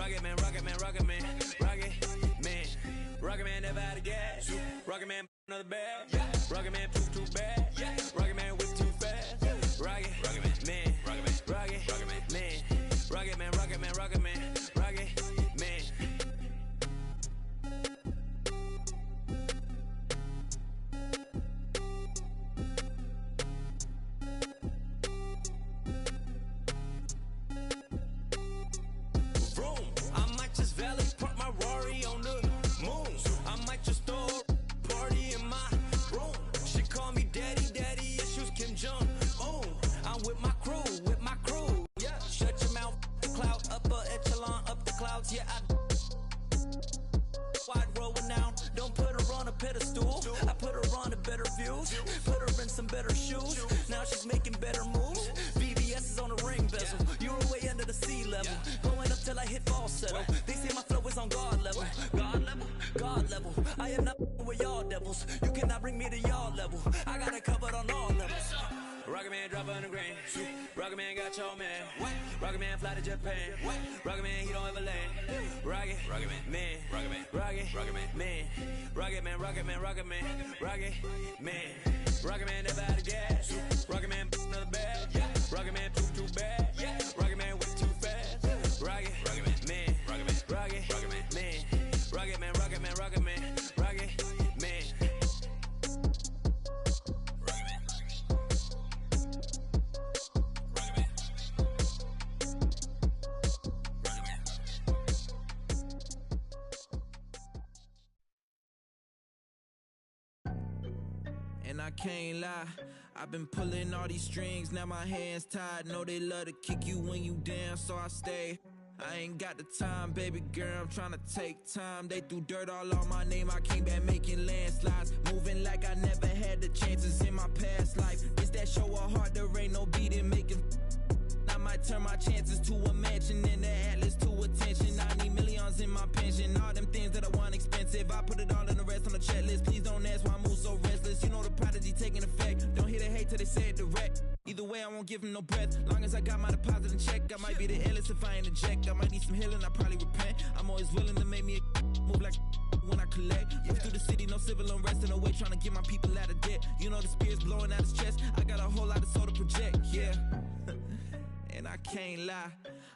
Rocket man, rocket man, rocket man, rocket man. Rocket man never out of gas. Rocket man another bag. Rocket man too bad. Rocket man whip too fast. Rocket man, rocket man, rocket man, rocket man, rocket man, rocket man, rocket man. I might just valet park my Rari on the moon. I might just throw a party in my room. She call me daddy, daddy issues Kim Jong. Oh, I'm with my crew, Yeah, shut your mouth, cloud, upper echelon, up the clouds. Yeah, I wide rolling down. Don't put her on a pedestal. I put her on a better views. Put her in some better shoes. Now she's making better moves. VVS is on the ring bezel. You're way under the sea level. Going up till I hit falsetto. They say my flow is on God level. God level, God level. I am not with y'all devils. You cannot bring me to y'all level. I got it covered on all levels. Rocket man drop on the grain. Rocket man got y'all man. Rocket man fly to Japan. Rocket man he don't ever land. Rocket man, rocket man, rocket man, rocket man, rocket man, rocket man, rocket man. Rocket man never out of gas. Rocket man another bag. Rocket man too bad. Rocket man whip too fast. Rocket man, rocket man, rocket man, rocket man, rocket man, rocket man, rocket man. And I can't lie, I've been pulling all these strings, now my hands tied. Know they love to kick you when you down, so I stay. I ain't got the time, baby girl, I'm tryna take time. They threw dirt all on my name, I came back making landslides. Moving like I never had the chances in my past life. It's that show of heart, there ain't no beating, making. I might turn my chances to a mansion and the Atlas to attention. I need millions in my pension, all them things that I want expensive. I put it all in the rest on the checklist. Please don't ask why I move so restless. You know the prodigy taking effect. Don't hear the hate till they say it direct. Either way, I won't give him no breath. Long as I got my deposit in check, I might be the illest if I ain't eject. I might need some healing, I probably repent. I'm always willing to make me a move like when I collect. Move through the city, no civil unrest in the way, trying to get my people out of debt. You know the spirit's blowing out his chest. I got a whole lot of soul to project, yeah. And I can't lie,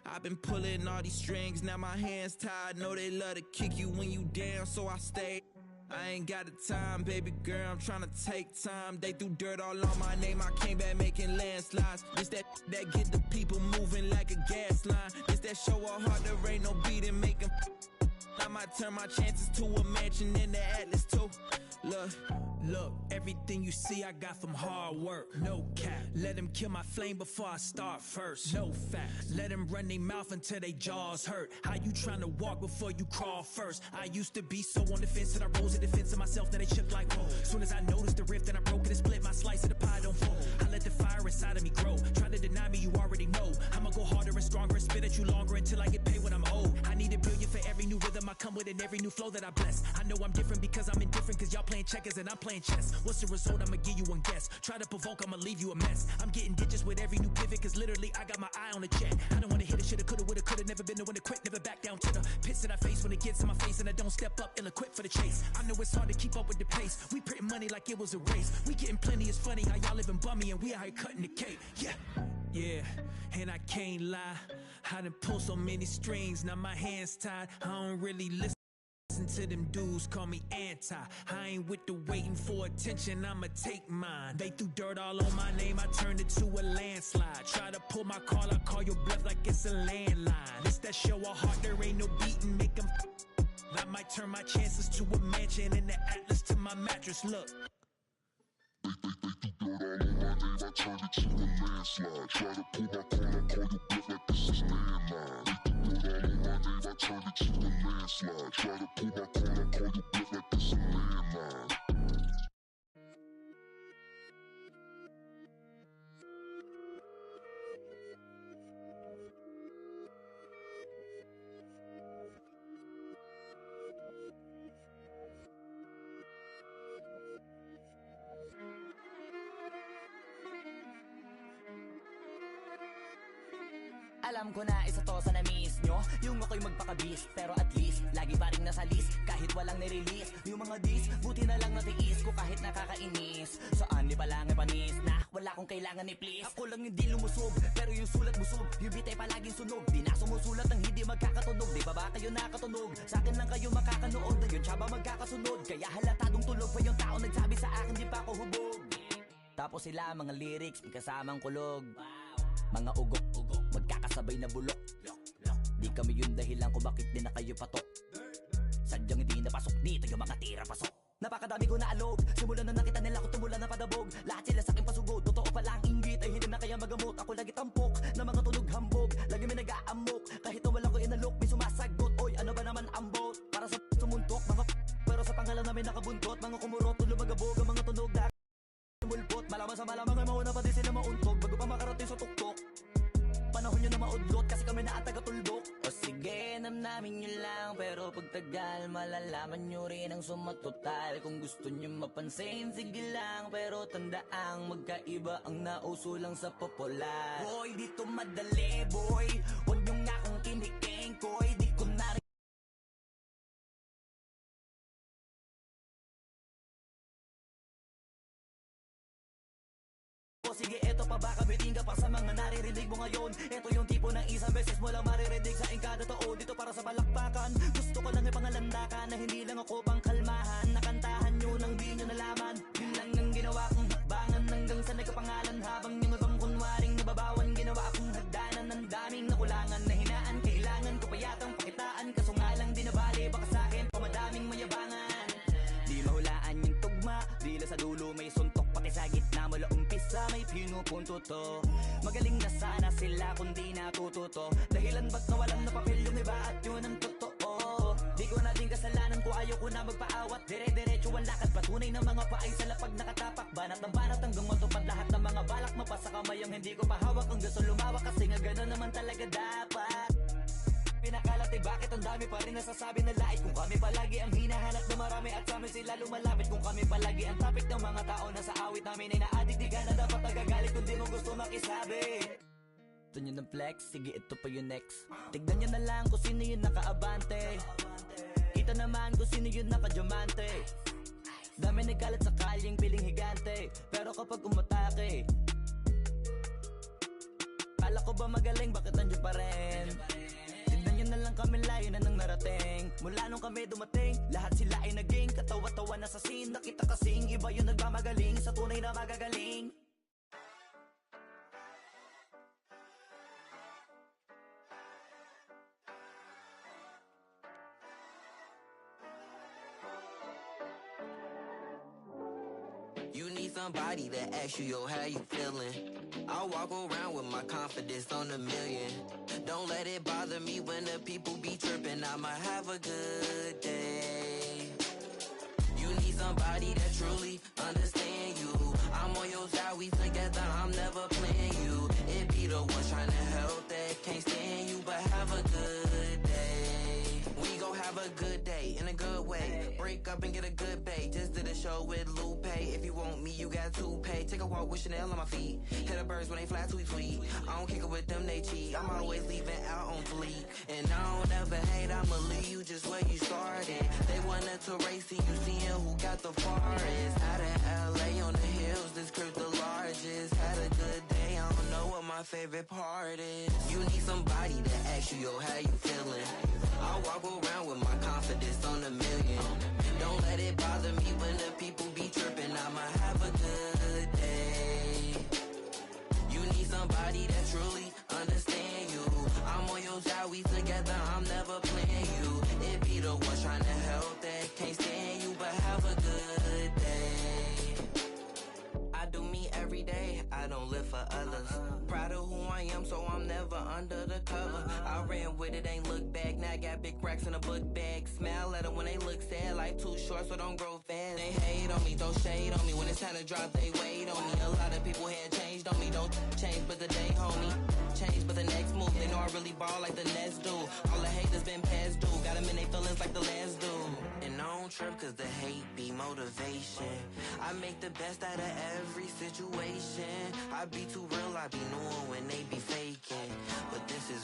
I've been pulling all these strings, now my hands tied. Know they love to kick you when you down, so I stay. I ain't got the time, baby girl, I'm tryna take time. They threw dirt all on my name, I came back making landslides. This that get the people moving like a gas line. This that show of heart, there ain't no beating, make 'em. I might turn my chances to a mansion in the Atlas too. Look, everything you see I got from hard work. No cap, let them kill my flame before I start first. No facts, let them run their mouth until they jaws hurt. How you tryna walk before you crawl first? I used to be so on the fence and I rose to defense of myself, then they shook like whoa. Soon as I noticed the rift and I broke it and split, my slice of the pie don't fold. I let the fire inside of me grow. Try to deny me, you already know. I'ma go harder and stronger and spit at you longer until I get paid when I'm old. I need $1 billion for every new rhythm I come with and every new flow that I bless. I know I'm different because I'm indifferent, cause y'all playing checkers and I'm playing chess. What's the result? I'ma give you one guess. Try to provoke, I'ma leave you a mess. I'm getting ditches with every new pivot, cause literally I got my eye on the jet. I don't wanna hit it, shoulda, coulda, woulda, coulda. Never been the one to quit, never back down to the pits that I face when it gets in my face and I don't step up, ill-equipped for the chase. I know it's hard to keep up with the pace. We printing money like it was a race. We getting plenty, it's funny how y'all living bummy and we out here cutting the cake. Yeah, and I can't lie, I done pull so many strings, now my hands tied. I don't really listen to them dudes, call me anti. I ain't with the waiting for attention, I'ma take mine. They threw dirt all on my name, I turned it to a landslide. Try to pull my call, I call your bluff like it's a landline. It's that show of heart, there ain't no beating, make 'em. I might turn my chances to a mansion and the Atlas to my mattress, look. They threw dirt all on my name, I turned it to a landslide. Try to pull my call, I call your bluff like this is landline. They threw dirt all on my name, I turned it to a landslide. Try to pull my call, I call your bluff like this is landline. Alam ko na isa to sa na-miss nyo, yung ako'y magpakabis. Pero at least, lagi pa rin nasa list kahit walang nirelease. Yung mga dis, buti na lang natiis ko kahit nakakainis. Saan ni palang panis na wala kong kailangan ni please. Ako lang hindi lumusob, pero yung sulat busog. Yung bitay palaging sunog, di na sumusulat ng hindi magkakatunog. Di ba ba kayo nakatunog? Sa akin lang kayo makakanood, na yun siya ba magkakasunod? Kaya halatadong tulog pa yung tao nagsabi sa akin di pa ako hubog. Tapos sila mga lyrics, may kasamang kulog. Mga ugok, magkakasabay na bulok. Di kami yung dahilan kung bakit di na kayo patok. Sadyang hindi napasok dito yung mga tira pasok. Napakadami ko na alog, simulan na nakita nila ko tumulan na padabog. Lahat sila sa akin pasugod, totoo pala ang inggit ay hindi na kaya magamot. Ako lagi tampok, na mga tunog hambog. Lagi may nag-aamok, kahit na wala ko inalok. May sumasagot, oy ano ba naman ang bot? Para sa sumuntok, mga pero sa pangalan namin nakabuntot. Mga kumurot, lumagabog ang mga tunog na mulpot. Malaman sa malamang ay mauna pa din sila mauntog bago pa makarating sa tuktok. Panahon nyo na maudlot kasi kami na ang taga-tuldok. O sige, namnamin nyo lang, pero pagtagal malalaman nyo rin ang sumatotal. Kung gusto nyo mapansin, sige lang, pero tandaang magkaiba ang nauso lang sa popular. Boy, dito madali, boy, huwag nyo nga akong kiniking, koy. Di ko na sige, eto pa ba kabiting ka pa sa mga naririnig mo ngayon? Eto yung tipo ng isang beses mo lang maririnig sa kada taon. Dito para sa balakbakan, gusto ko lang ipangalandakan na hindi lang ako pang kalmahan. Nakantahan nyo nang di nyo nalaman. Yun lang ang ginawa kong hakbangan hanggang sa nagkapangalan. Habang yung ibang kunwaring nababawan, ginawa akong hagdanan ng daming nakulangan na hinaan. Kailangan ko pa yatang pakitaan, kaso nga lang di nabali. Baka sa akin pamadaming mayabangan. Di mahulaan yung tugma, dila sa dulo may suntok. Pati sa gitna mula umpisa may pinupunto to. Magaling na sana sila kung di natututo. Dahilan ba't nawalan na papel yung iba at yun ang totoo. Di ko na din kasalanan ko ayaw ko na magpaawat. Dire-diretso ang lakad patunay ng mga paay sa lapag nakatapak. Banat ng banat hanggang matupad lahat ng mga balak. Mapasa kamay ang hindi ko pahawak. Ang gusto lumawak kasi nga gano'n naman talaga dapat. Pinakalati bakit ang dami pa rin nasasabi na lait. Kung kami palagi ang hinahanap na marami at sa amin sila lumalapit. Kung kami palagi ang topic ng mga tao na sa awit namin ay na-addict. Di ka na dapat nagagalit kung di mo gusto makisabi. Gusto nyo ng flex? Sige ito pa yung next. Tignan nyo na lang kung sino yung nakaabante. Kita naman kung sino yung nakadiamante. Dami nagkalat sa kalyeng piling higante. Pero kapag umatake, kala ko ba magaling bakit nandiyo pa rin? Na lang kami layo na nang narating. Mula nung kami dumating, lahat sila ay naging katawa-tawa na sa scene. Nakita kasing iba yung nagmamagaling sa tunay na magagaling. You need somebody that asks you, yo, how you feeling? I walk around with my confidence on a million. Don't let it bother me when the people be tripping. I'ma have a good day. You need somebody that truly understand you. I'm on your side, we together, I'm never playing you. It be the ones trying to help that can't stand you, but have a good day. We gon' have a good day in a good way. Break up and get a good pay. Just did a show with Lupe. If you want me, you got to pay. Take a walk with Chanel on my feet. Hit the birds when they fly tweet tweet. I don't kick it with them, they cheat. I'm always leaving out on fleek. And I don't ever hate, I'ma leave you just where you started. They wanted to race to you, seeing who got the farthest. Out in LA on the hills, this crib the largest. Had a good day, I don't know what my favorite part is. You need somebody that asks you, yo, how you feeling? I walk around with my confidence on a million. Don't let it bother me when the people be tripping. I'ma have a good day. You need somebody that truly understand you. I'm on your side, we together, I'm never playing you. It be the ones trying to help that can't stand you, but have a good day. I do me every day, I don't live for others. Proud of who I am, so I'm never under the cover. I ran with it, ain't look back, now I got big racks in a book bag. Smile at them when they look sad, life too short, so don't grow fast. They hate on me, throw shade on me, when it's time to drop, they wait on me. A lot of people had changed on me, don't change but the day, homie. Change but the next move, they know I really ball like the Nets do. All the haters been past due, got them in they feelings like the last do. And I don't trip cause the hate be motivation. I make the best out of every situation. I be too real, I be knowing when they be faking. But this is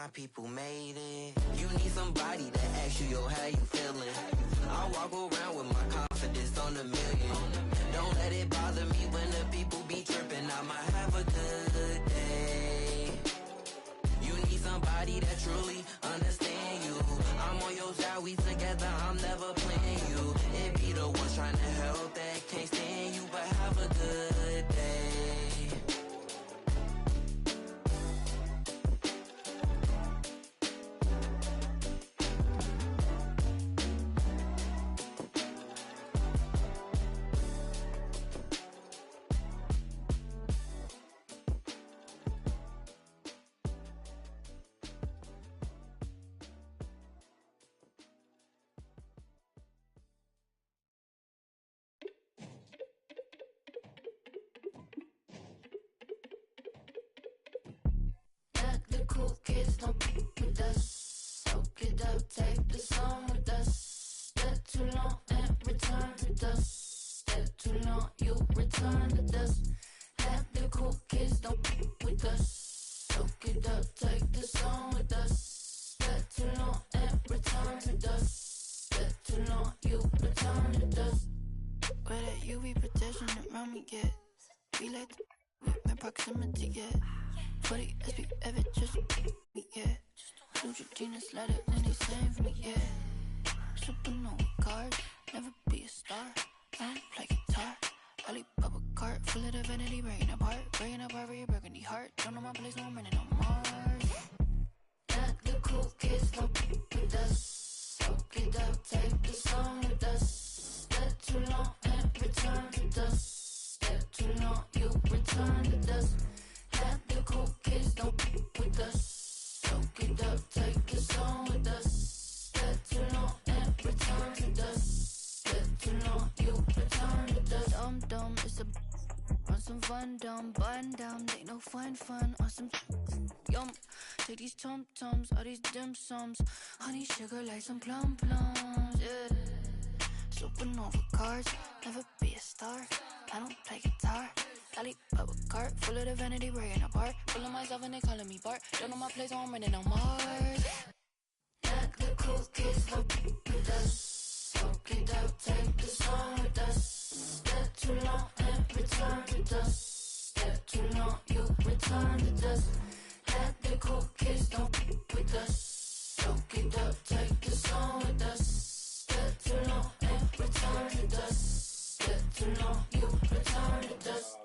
my people made it. You need somebody to ask you, yo, how you feeling? I walk around with my confidence on a million. Don't let it bother me when the people be tripping. I might have a good day. You need somebody that truly understand you. I'm on your side, we together, I'm never playing you. It be the ones trying to help that can't stand you, but have a good day. The cool kids don't f with us. Soak it up, take the song with us. Step too long and return to dust. Step too long, you return to dust. Let the cool kids don't f with us. Soak it up, take the song with us. Step too long and return to dust. Step too long, you return to dust. Where that UV protection around me get? We like to with my proximity, yeah. 40 SPF, it just me, yeah. Neutrogena slider, and they same for me, yeah. Supernova card, never be a star. I don't play guitar. I leave up a cart full of divinity, breaking apart for your burgundy heart. Don't know my place, no I'm running on Mars. Let the cool kids don't f with us. Soak it up, take the song with us. Step too long and return to dust. Step too long, you return to dust. Let the cool kids don't f with us. Soak it up, take the song with us. Step too long and return to dust. Step too long, you return to dust. Dumb, it's a on some fun, dumb, button down. They no fun, on some yum. Take these tum-tums, all these dim sums. Honey, sugar, like some plums, yeah. Supernova cards, never be a star. I don't play guitar. I leave up a cart full of divinity, breaking apart. Full of myself and they calling me Bart. Don't know my place, so I'm running on Mars. Let the cool kids don't f with us. Soak it up, take the song with us. Step too long and return to dust. Step too long, you return to dust. Let the cool kids don't f with us. Soak it up, take the song with us. Step too long and return to dust. Step too long, you return to dust.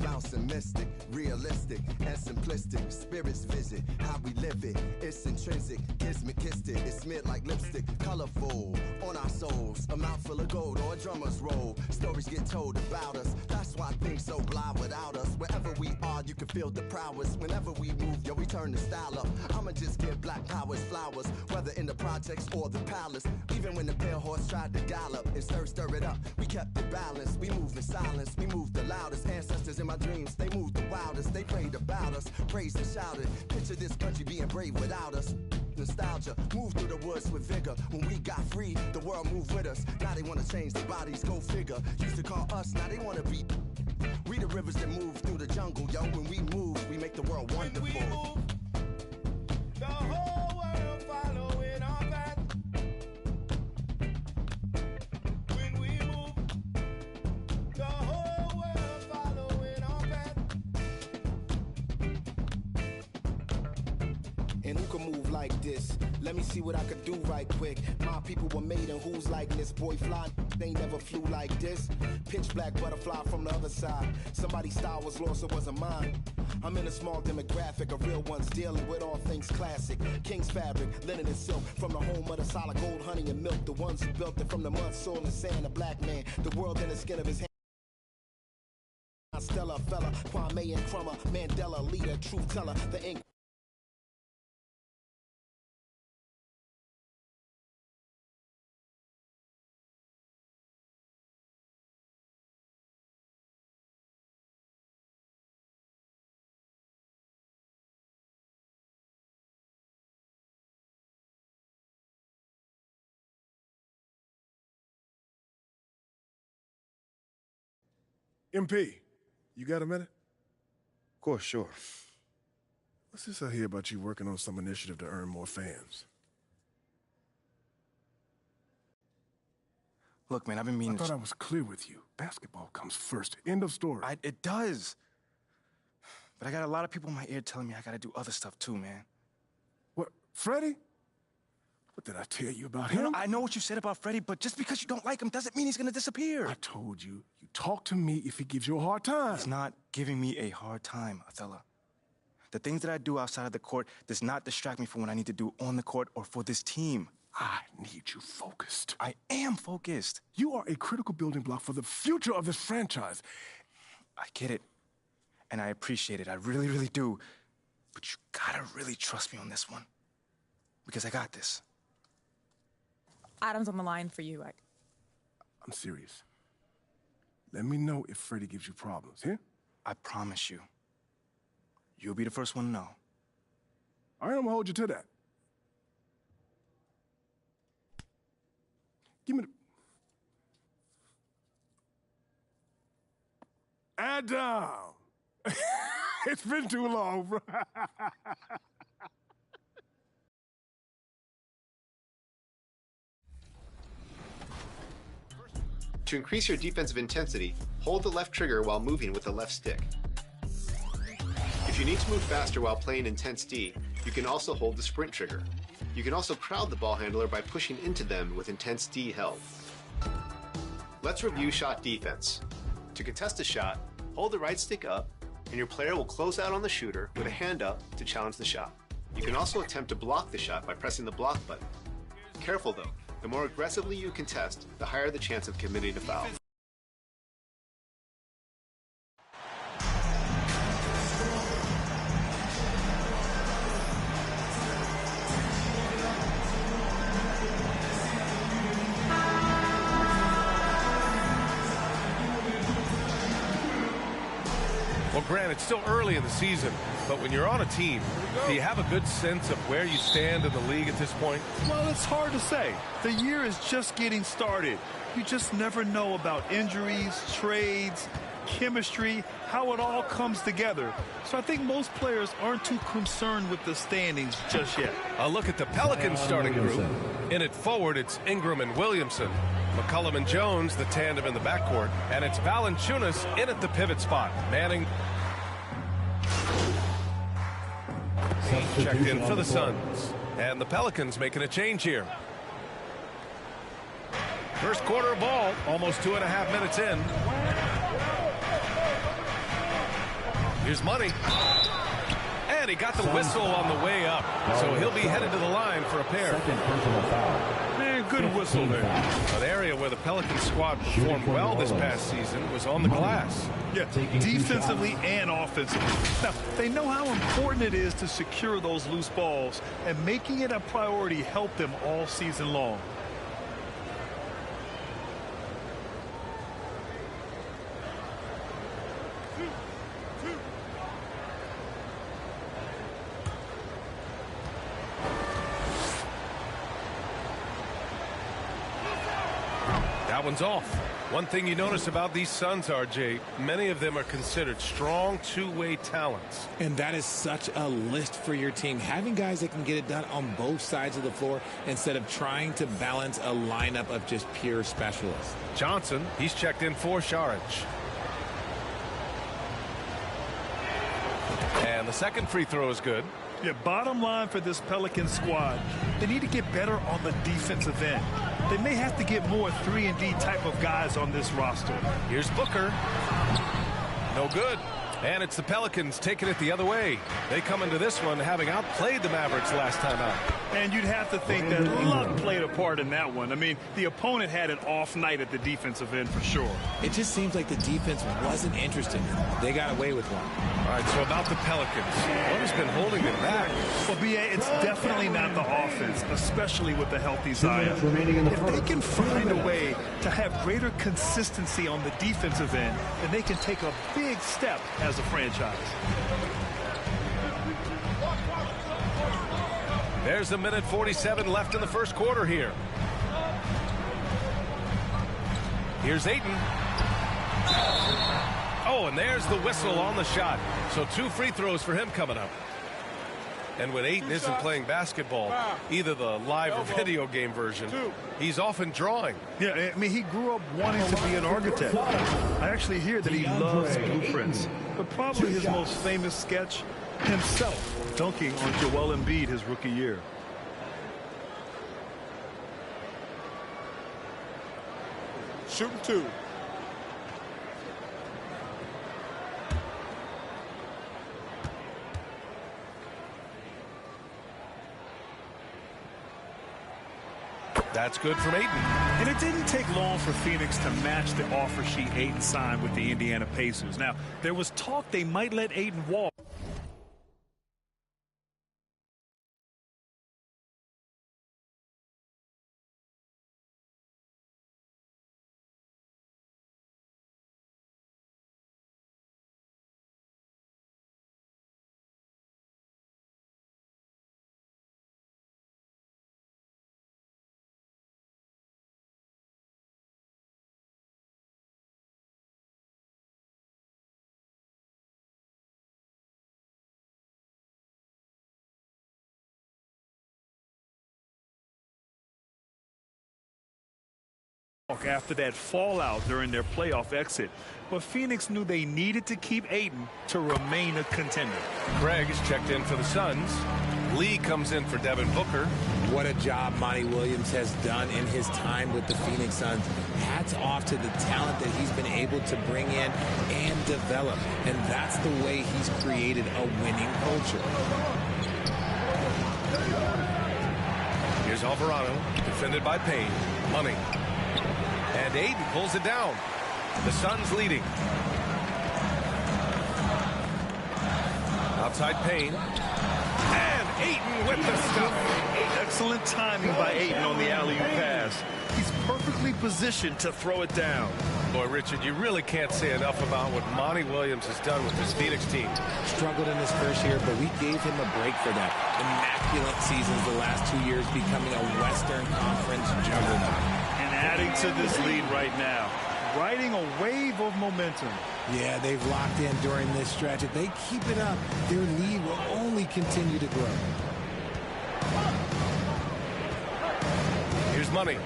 Bouncing mystic, realistic and simplistic. Spirits visit how we live it. It's intrinsic, kismet, it's smeared like lipstick. Colorful on our souls, a mouthful of gold or a drummer's roll. Stories get told about us. That's why things so blind without us. Wherever we are, you can feel the prowess. Whenever we move, yo, we turn the style up. I'ma just give black powers flowers, whether in the projects or the palace. Even when the pale horse tried to gallop and stir it up, we kept it balanced. We moved in silence, we moved the loudest. Ancestors in my dreams, they moved the wildest. They prayed about us, praised and shouted. Picture this country being brave without us. Nostalgia, moved through the woods with vigor. When we got free, the world moved with us. Now they wanna change their bodies, go figure. Used to call us, now they wanna be. We the rivers that move through the jungle, yo. When we move, we make the world wonderful. When we move, the whole world following our path. When we move, the whole world following our path. And who can move like this? Let me see what I could do right quick. My people were made in whose likeness? Boy fly, they never flew like this. Pitch black butterfly from the other side. Somebody's style was lost, it wasn't mine. I'm in a small demographic of real ones dealing with all things classic. King's fabric, linen and silk, from the home of the solid gold, honey and milk. The ones who built it from the mud, soil and sand. A black man, the world in the skin of his hand. Stella, fella, Kwame and Crummer, Mandela, leader, truth teller, the ink. MP, you got a minute? Of course, sure. What's this I hear about you working on some initiative to earn more fans? Look, man, I've been meaning I thought I was clear with you. Basketball comes first. End of story. It does. But I got a lot of people in my ear telling me I gotta do other stuff too, man. What, Freddie? What did I tell you about him? I know what you said about Freddie, but just because you don't like him doesn't mean he's gonna disappear. I told you, you talk to me if he gives you a hard time. He's not giving me a hard time, Othello. The things that I do outside of the court does not distract me from what I need to do on the court or for this team. I need you focused. I am focused. You are a critical building block for the future of this franchise. I get it, and I appreciate it. I really, really do. But you gotta really trust me on this one, because I got this. Adam's on the line for you. I'm serious. Let me know if Freddie gives you problems, here? I promise you. You'll be the first one to know. All right, I'm gonna hold you to that. Give me the... Adam! It's been too long, bro. To increase your defensive intensity, hold the left trigger while moving with the left stick. If you need to move faster while playing Intense D, you can also hold the sprint trigger. You can also crowd the ball handler by pushing into them with Intense D held. Let's review shot defense. To contest a shot, hold the right stick up, and your player will close out on the shooter with a hand up to challenge the shot. You can also attempt to block the shot by pressing the block button. Careful though. The more aggressively you contest, the higher the chance of committing a foul. Well, Grant, it's still early in the season, but when you're on a team, do you have a good sense of where you stand in the league at this point? Well, it's hard to say. The year is just getting started. You just never know about injuries, trades, chemistry, how it all comes together. So I think most players aren't too concerned with the standings just yet. A look at the Pelicans starting group. In it forward, it's Ingram and Williamson. McCollum and Jones, the tandem in the backcourt. And it's Valanciunas in at the pivot spot. Manning checked in for the Suns. And the Pelicans making a change here. First quarter of ball, almost 2.5 minutes in. Here's Money. And he got the whistle on the way up. So he'll be headed to the line for a pair. Man, good whistle there. An area where the Pelicans squad performed well this past season was on the glass. Yeah, defensively and offensively. Now, they know how important it is to secure those loose balls, and making it a priority helped them all season long. That one's off. One thing you notice about these Suns, RJ, many of them are considered strong two-way talents. And that is such a list for your team. Having guys that can get it done on both sides of the floor instead of trying to balance a lineup of just pure specialists. Johnson, he's checked in for Saric. And the second free throw is good. Yeah, bottom line for this Pelicans squad, they need to get better on the defensive end. They may have to get more 3-and-D type of guys on this roster. Here's Booker. No good. And it's the Pelicans taking it the other way. They come into this one having outplayed the Mavericks last time out. And you'd have to think that luck played a part in that one. I mean, the opponent had an off night at the defensive end for sure. It just seems like the defense wasn't interested. They got away with one. All right, so about the Pelicans, what has been holding them back? Well, B.A., it's definitely not the offense, especially with the healthy Zion. If they can find a way to have greater consistency on the defensive end, then they can take a big step as a franchise. There's a minute 47 left in the first quarter here. Here's Ayton. Oh, and there's the whistle on the shot. So 2 free throws for him coming up. And when Ayton isn't playing basketball, either the live or video game version, he's often drawing. Yeah, I mean, he grew up wanting to be an architect. I actually hear that he loves blueprints. But probably his most famous sketch, himself dunking on Joel Embiid his rookie year. Shooting 2. That's good from Ayton. And it didn't take long for Phoenix to match the offer sheet Ayton signed with the Indiana Pacers. Now, there was talk they might let Ayton walk. After that fallout during their playoff exit. But Phoenix knew they needed to keep Ayton to remain a contender. Craig is checked in for the Suns. Lee comes in for Devin Booker. What a job Monty Williams has done in his time with the Phoenix Suns. Hats off to the talent that he's been able to bring in and develop. And that's the way he's created a winning culture. Here's Alvarado, defended by Payne. Money. And Ayton pulls it down. The Suns leading. Outside Payne. And Ayton with the stuff. Excellent timing by Ayton on the alley-oop pass. He's perfectly positioned to throw it down. Boy, Richard, you really can't say enough about what Monty Williams has done with this Phoenix team. Struggled in his first year, but we gave him a break for that. Immaculate seasons the last 2 years, becoming a Western Conference juggernaut. Adding to this lead right now, riding a wave of momentum. Yeah, they've locked in during this stretch. If they keep it up, their lead will only continue to grow. Here's Money.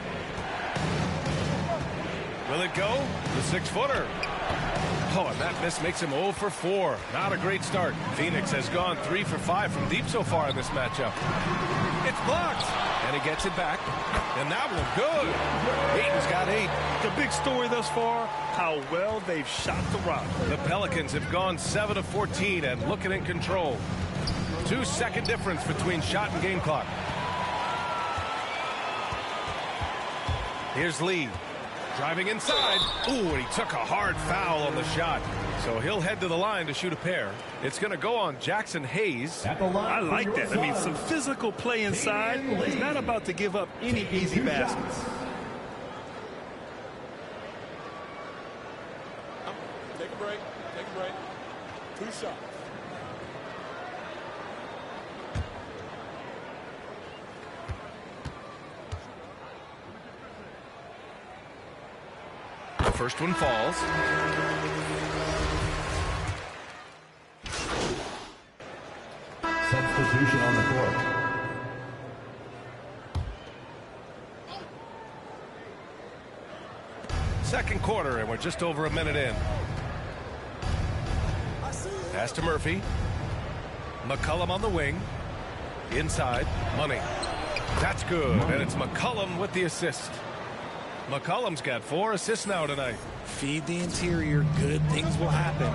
Will it go? The 6-footer. Oh, and that miss makes him 0 for 4. Not a great start. Phoenix has gone 3 for 5 from deep so far in this matchup. It's blocked. And he gets it back. And that one good. Ayton's got 8. The big story thus far, how well they've shot the rock. The Pelicans have gone 7 of 14 and looking in control. 2-second difference between shot and game clock. Here's Lee. Driving inside. Ooh, and he took a hard foul on the shot. So he'll head to the line to shoot a pair. It's going to go on Jackson Hayes. I like that. I mean, some physical play inside. He's not about to give up any easy baskets. Take a break. Take a break. 2 shots. First one falls. Substitution on the court. Second quarter, and we're just over a minute in. Pass to Murphy. McCollum on the wing. Inside, Money. That's good, and it's McCollum with the assist. McCollum's got 4 assists now tonight. Feed the interior, good things will happen.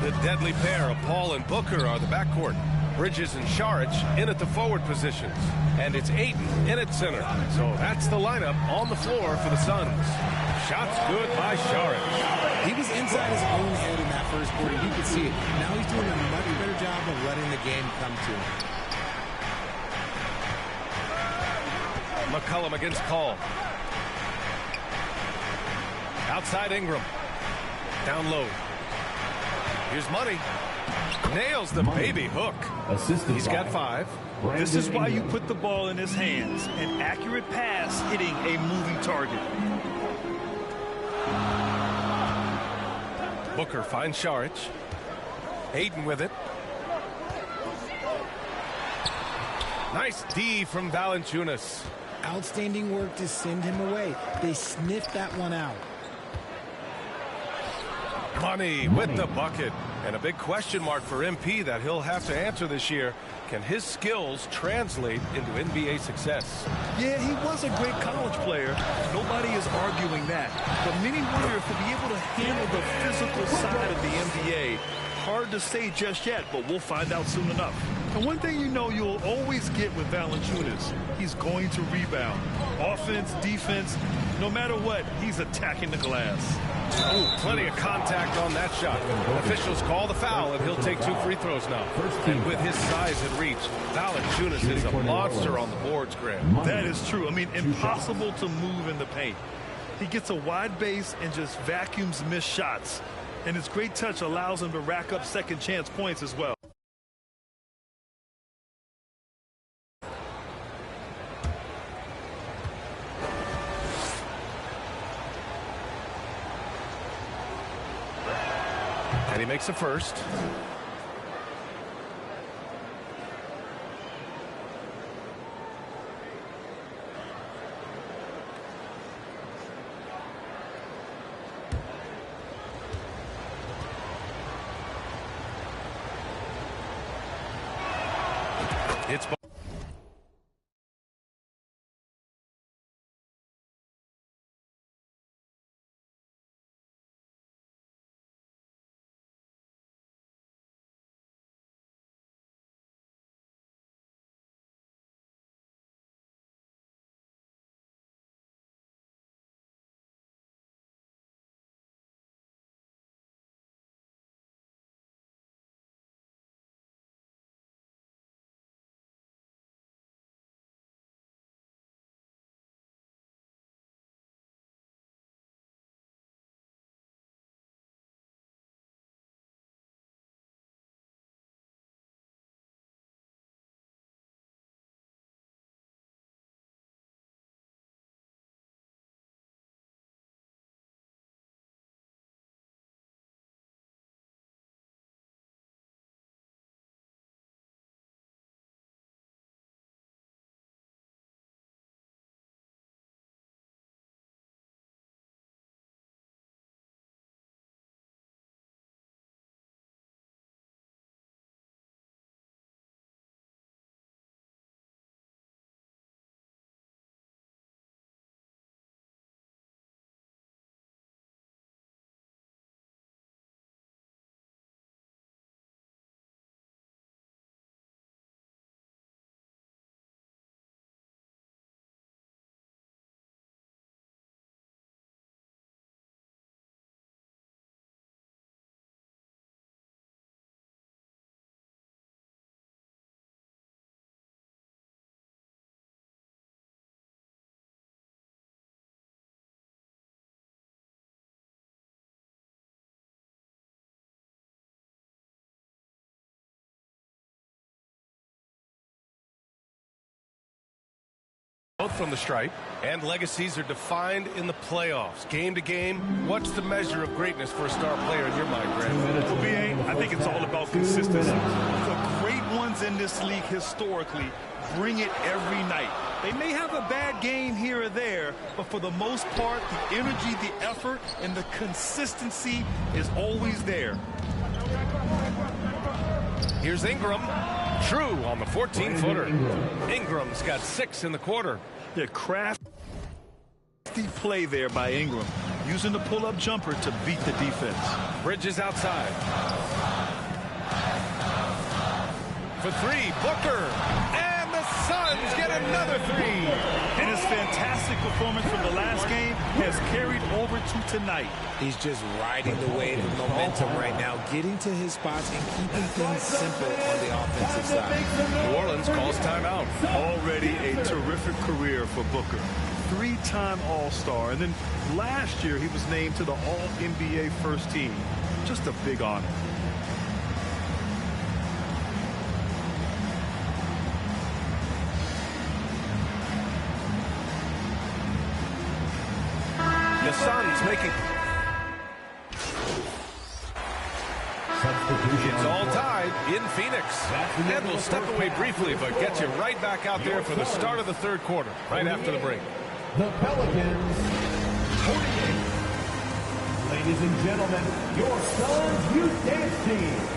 The deadly pair of Paul and Booker are the backcourt. Bridges and Saric in at the forward positions. And it's Ayton in at center. So that's the lineup on the floor for the Suns. Shots good by Saric. He was inside his own head in that first quarter. You could see it. Now he's doing a much better job of letting the game come to him. McCollum against Paul. Outside Ingram. Down low. Here's Money. Nails the baby hook. He's got 5. This is why you put the ball in his hands. An accurate pass hitting a moving target. Booker finds Saric. Ayton with it. Nice D from Valanciunas. Outstanding work to send him away. They sniffed that one out. Money with the bucket. And a big question mark for MP that he'll have to answer this year. Can his skills translate into NBA success? Yeah, he was a great college player. Nobody is arguing that. But many wonder if he'll be able to handle the physical side of the NBA. Hard to say just yet, but we'll find out soon enough. And one thing you know you'll always get with Valanciunas, he's going to rebound. Offense, defense, no matter what, he's attacking the glass. Ooh, plenty of contact on that shot. Officials call the foul, and he'll take 2 free throws now. And with his size and reach, Valanciunas is a monster on the boards, Grant. That is true. I mean, impossible to move in the paint. He gets a wide base and just vacuums missed shots. And his great touch allows him to rack up second chance points as well. And he makes a first. It's both from the stripe, and legacies are defined in the playoffs. Game to game, what's the measure of greatness for a star player in your mind, Grant? Well, BA, I think it's all about consistency. The great ones in this league historically bring it every night. They may have a bad game here or there, but for the most part, the energy, the effort, and the consistency is always there. Here's Ingram. True on the 14-footer. Ingram's got 6 in the quarter. Yeah, crafty play there by Ingram, using the pull-up jumper to beat the defense. Bridges outside. For 3, Booker. And the Suns get another 3. And his fantastic performance from the last game has carried over to tonight. He's just riding the wave of momentum right now, getting to his spots and keeping things simple on the offensive side. New Orleans calls timeout. Already a terrific career for Booker. 3-time All-Star, and then last year he was named to the All-NBA first team. Just a big honor. The Suns making... It's all tied in Phoenix. And we'll step away briefly, but get you right back out there for the start of the third quarter, right after the break. The Pelicans, 48. Ladies and gentlemen, your Suns Youth Dance Team.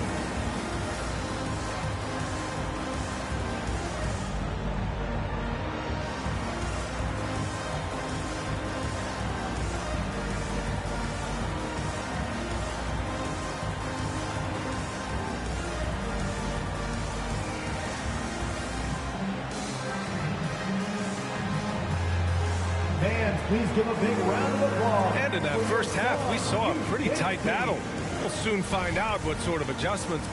Please give a big round of applause. And in that first half, we saw a pretty tight battle. We'll soon find out what sort of adjustments.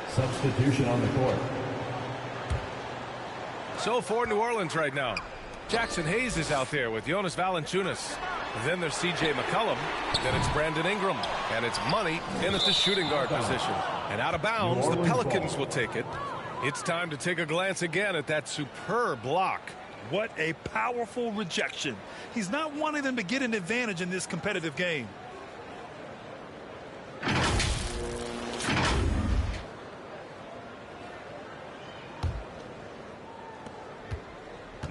Substitution on the court. So for New Orleans right now, Jackson Hayes is out there with Jonas Valanciunas. Then there's C.J. McCollum. Then it's Brandon Ingram. And it's Money in at the shooting guard position. And out of bounds, the Pelicans will take it. It's time to take a glance again at that superb block. What a powerful rejection. He's not wanting them to get an advantage in this competitive game.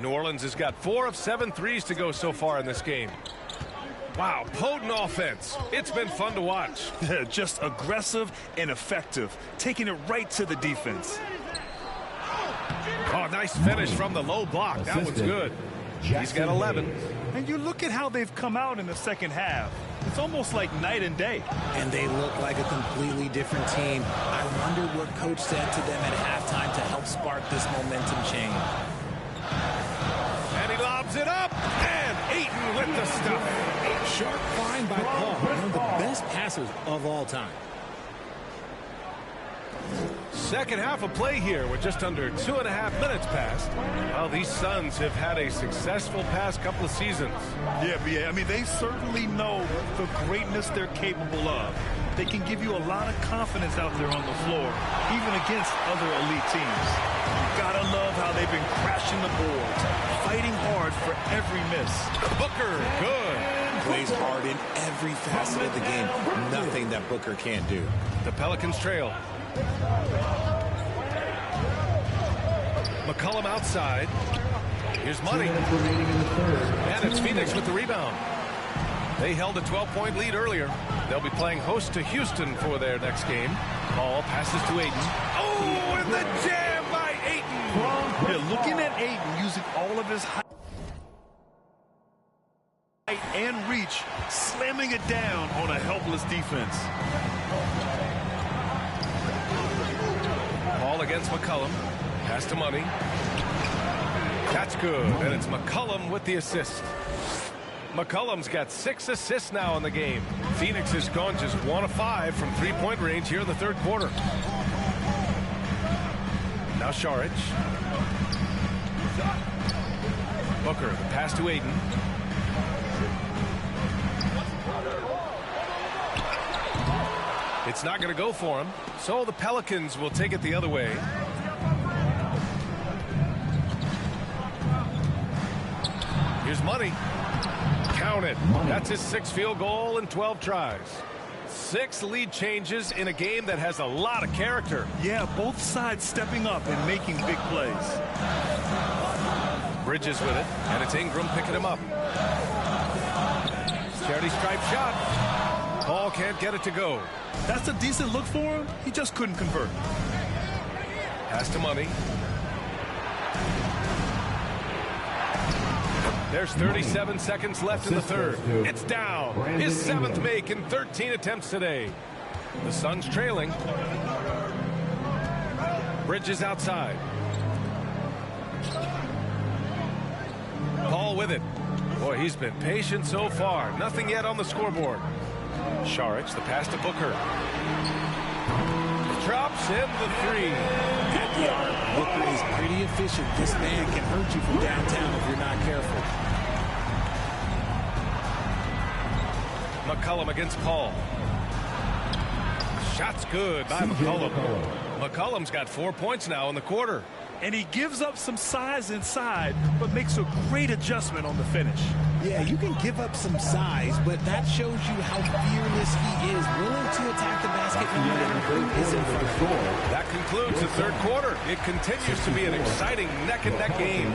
New Orleans has got 4 of 7 threes to go so far in this game. Wow, potent offense. It's been fun to watch. Just aggressive and effective, taking it right to the defense. Oh, nice finish from the low block. That one's good. He's got 11. And you look at how they've come out in the second half. It's almost like night and day. And they look like a completely different team. I wonder what coach said to them at halftime to help spark this momentum change. And he lobs it up. And Ayton with the stuff. Sharp find by Paul, one of the best passers of all time. Second half of play here with just under 2.5 minutes passed. Well, these Suns have had a successful past couple of seasons. Yeah, I mean, they certainly know the greatness they're capable of. They can give you a lot of confidence out there on the floor, even against other elite teams. Gotta love how they've been crashing the boards, fighting hard for every miss. Booker, good. Plays hard in every facet of the game. Nothing that Booker can't do. The Pelicans trail. McCollum outside. Here's Money. And it's Phoenix with the rebound. They held a 12-point lead earlier. They'll be playing host to Houston for their next game. Ball passes to Ayton. Oh, and the jam by Ayton. Yeah, looking at Ayton using all of his height and reach, slamming it down on a helpless defense. Ball against McCollum. Pass to Money. That's good. And it's McCollum with the assist. McCollum's got 6 assists now in the game. Phoenix has gone just 1 of 5 from three-point range here in the third quarter. Now Šarić. Booker, the pass to Ayton. It's not going to go for him, so the Pelicans will take it the other way. Here's Money. Count it. That's his 6th field goal in 12 tries. 6 lead changes in a game that has a lot of character. Yeah, both sides stepping up and making big plays. Bridges with it, and it's Ingram picking him up. Charity stripe shot. Paul can't get it to go. That's a decent look for him. He just couldn't convert. Pass to Money. There's 37 seconds left in the third. It's down. His 7th make in 13 attempts today. The Suns trailing. Bridges outside. Paul with it. Boy, he's been patient so far. Nothing yet on the scoreboard. Saric, the pass to Booker. Drops in the 3. Booker is pretty efficient. This man can hurt you from downtown if you're not careful. McCollum against Paul. Shot's good by McCollum. McCollum's got 4 points now in the quarter. And he gives up some size inside, but makes a great adjustment on the finish. Yeah, you can give up some size, but that shows you how fearless he is, willing to attack the basket no matter who is in front of him. That concludes the third quarter. It continues to be an exciting neck-and-neck game.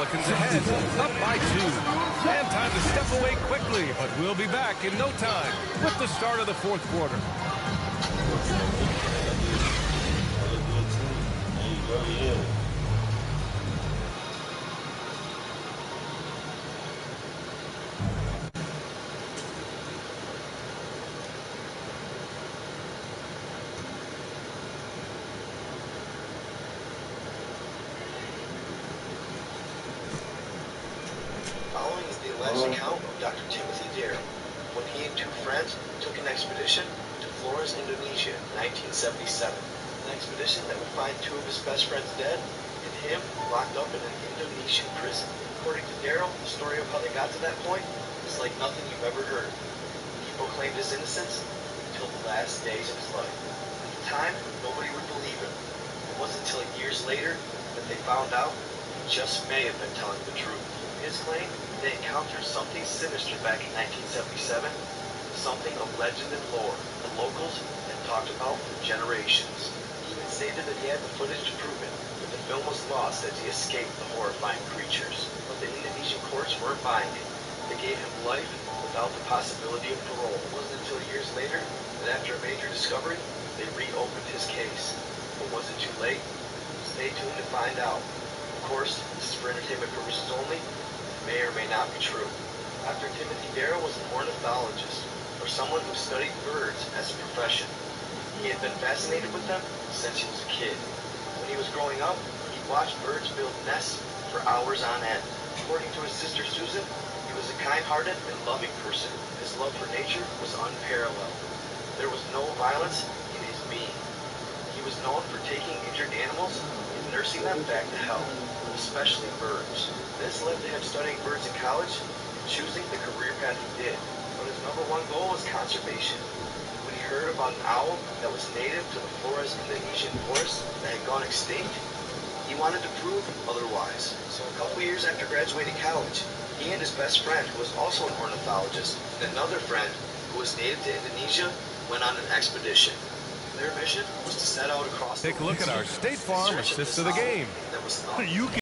Pelicans ahead, up by 2. And time to step away quickly, but we'll be back in no time with the start of the fourth quarter. Following is the alleged account of Dr. Timothy Darrow when he and 2 friends took an expedition to Flores, Indonesia in 1977. An expedition that would find 2 of his best friends dead and him locked up in an Indonesian prison. According to Darrow, the story of how they got to that point is like nothing you've ever heard. He proclaimed his innocence until the last days of his life. At the time, nobody would believe him. It wasn't until years later that they found out he just may have been telling the truth. His claim, they encountered something sinister back in 1977, something of legend and lore the locals had talked about for generations. He even stated that he had the footage to prove it, but the film was lost as he escaped the horrifying creatures. But the Indonesian courts weren't buying it. They gave him life without the possibility of parole. It wasn't until years later that after a major discovery, they reopened his case. But was it too late? Stay tuned to find out. Of course, this is for entertainment purposes only. May or may not be true. Dr. Timothy Darrow was an ornithologist, or someone who studied birds as a profession. He had been fascinated with them since he was a kid. When he was growing up, he watched birds build nests for hours on end. According to his sister Susan, he was a kind-hearted and loving person. His love for nature was unparalleled. There was no violence in his being. He was known for taking injured animals and nursing them back to health, especially birds. This led to him studying birds in college and choosing the career path he did. But his #1 goal was conservation. When he heard about an owl that was native to the Flores Indonesian forest that had gone extinct, he wanted to prove otherwise. So a couple years after graduating college, he and his best friend, who was also an ornithologist, and another friend who was native to Indonesia, went on an expedition. Their mission was to set out across Take a look at our State Farm assist of the game. You